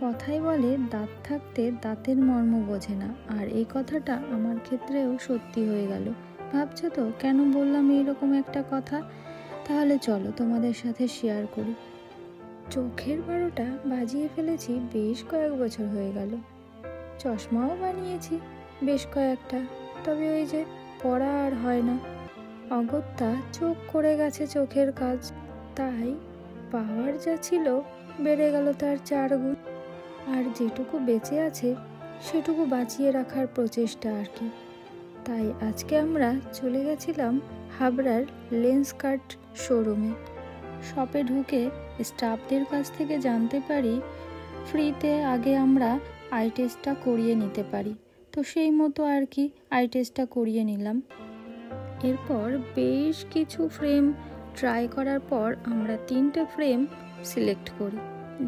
কথাই বলে দাঁত থাকতে দাঁতের মর্ম বোঝে না, আর এই কথাটা আমার ক্ষেত্রেও সত্যি হয়ে গেল। ভাবছো তো কেন বললাম এইরকম একটা কথা? তাহলে চলো তোমাদের সাথে শেয়ার করি। চোখের 12টা বাজিয়ে ফেলেছি বেশ কয়েক বছর হয়ে গেল। চশমাও বানিয়েছি বেশ কয়েকটা, তবে ওই যে পড়া আর হয় না। অগত্যা চোখ করে গেছে চোখের কাজ, তাই পাওয়ার যা ছিল বেড়ে গেল তার 4 গুণ। আর যেটুকু বেঁচে আছে সেটুকু বাঁচিয়ে রাখার প্রচেষ্টা আর কি। তাই আজকে আমরা চলে গেছিলাম হাবড়ার লেন্সকার্ট শোরুমে। শপে ঢুকে স্টাফদের কাছ থেকে জানতে পারি ফ্রিতে আগে আমরা আই টেস্টটা করিয়ে নিতে পারি। তো সেই মতো আর কি আই টেস্টটা করিয়ে নিলাম। এরপর বেশ কিছু ফ্রেম ট্রাই করার পর আমরা 3টে ফ্রেম সিলেক্ট করি,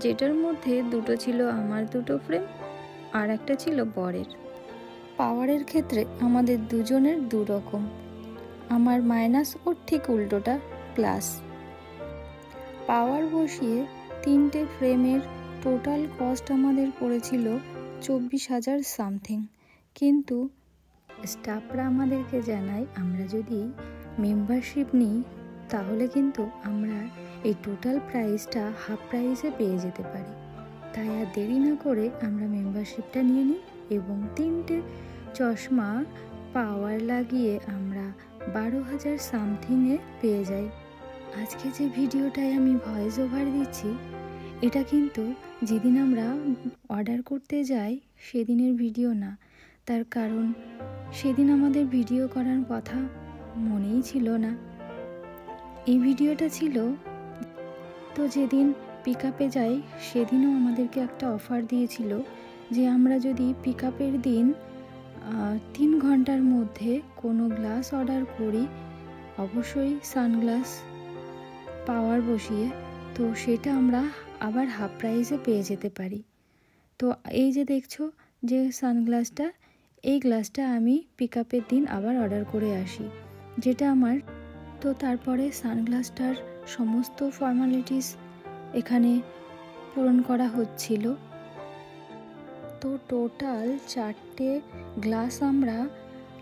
যেটার মধ্যে 2টো ছিল আমার 2টো ফ্রেম আর একটা ছিল বরের। পাওয়ারের ক্ষেত্রে আমাদের দুজনের 2 রকম, আমার মাইনাস ওর ঠিক উল্টোটা প্লাস। পাওয়ার বসিয়ে 3টে ফ্রেমের টোটাল কস্ট আমাদের পড়েছিল 24,000 সামথিং। কিন্তু স্টাফরা আমাদেরকে জানায় আমরা যদি মেম্বারশিপ নিই তাহলে কিন্তু আমরা এই টোটাল প্রাইসটা হাফ প্রাইসে পেয়ে যেতে পারি। তাই আর দেরি না করে আমরা মেম্বারশিপটা নিয়ে নিই এবং 3টে চশমা পাওয়ার লাগিয়ে আমরা 12,000 সামথিংয়ে পেয়ে যাই। আজকে যে ভিডিওটায় আমি ভয়েস ওভার দিচ্ছি এটা কিন্তু যেদিন আমরা অর্ডার করতে যাই সেদিনের ভিডিও না, তার কারণ সেদিন আমাদের ভিডিও করার কথা মনেই ছিল না। এই ভিডিওটা ছিল তো যেদিন পিক আপে যাই সেদিনও আমাদেরকে একটা অফার দিয়েছিল যে আমরা যদি পিক আপের দিন 3 ঘন্টার মধ্যে কোনো গ্লাস অর্ডার করি, অবশ্যই সানগ্লাস পাওয়ার বসিয়ে, তো সেটা আমরা আবার হাফ প্রাইসে পেয়ে যেতে পারি। তো এই যে দেখছো যে সানগ্লাসটা, এই গ্লাসটা আমি পিক আপের দিন আবার অর্ডার করে আসি, যেটা আমার। তো তারপরে সানগ্লাসটার সমস্ত ফর্মালিটিস এখানে পূরণ করা হচ্ছিল। তো টোটাল 4টে গ্লাস আমরা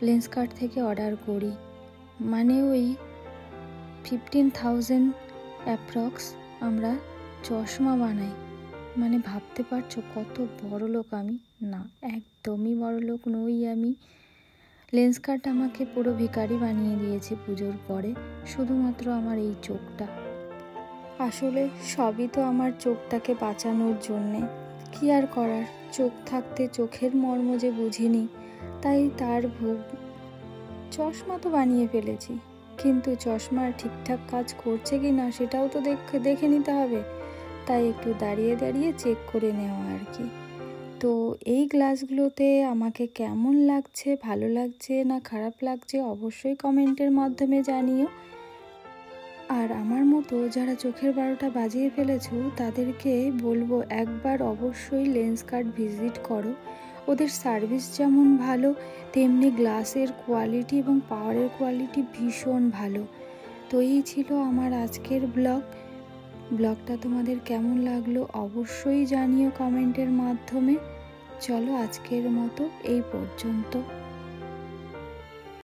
লেন্সকার্ট থেকে অর্ডার করি, মানে ওই 15,000 অ্যাপ্রক্স আমরা চশমা বানাই। মানে ভাবতে পারছো কত বড় লোক আমি? না, একদমই বড় লোক নই আমি। লেন্সকার্ট আমাকে পুরো ভিখারি বানিয়ে দিয়েছে পুজোর পরে, শুধুমাত্র আমার এই চোখটা। আসলে সবই তো আমার চোখটাকে বাঁচানোর জন্যে। কি আর করার, চোখ থাকতে চোখের মর্ম যে বুঝিনি, তাই তার ভোগ। চশমা তো বানিয়ে ফেলেছি, কিন্তু চশমা ঠিকঠাক কাজ করছে কি না সেটাও তো দেখে নিতে হবে, তাই একটু দাঁড়িয়ে দাঁড়িয়ে চেক করে নেওয়া আর কি। তো এই গ্লাসগুলোতে আমাকে কেমন লাগছে, ভালো লাগছে না খারাপ লাগছে অবশ্যই কমেন্টের মাধ্যমে জানিও। আর আমার মতো যারা চোখের 12টা বাজিয়ে ফেলেছো তাদেরকে বলবো একবার অবশ্যই লেন্সকার্ট ভিজিট করো। ওদের সার্ভিস যেমন ভালো তেমনি গ্লাসের কোয়ালিটি এবং পাওয়ারের কোয়ালিটি ভীষণ ভালো। তো এই ছিল আমার আজকের ব্লগটা তোমাদের কেমন লাগলো অবশ্যই জানিও কমেন্টের মাধ্যমে। চলো আজকের মতো এই পর্যন্ত।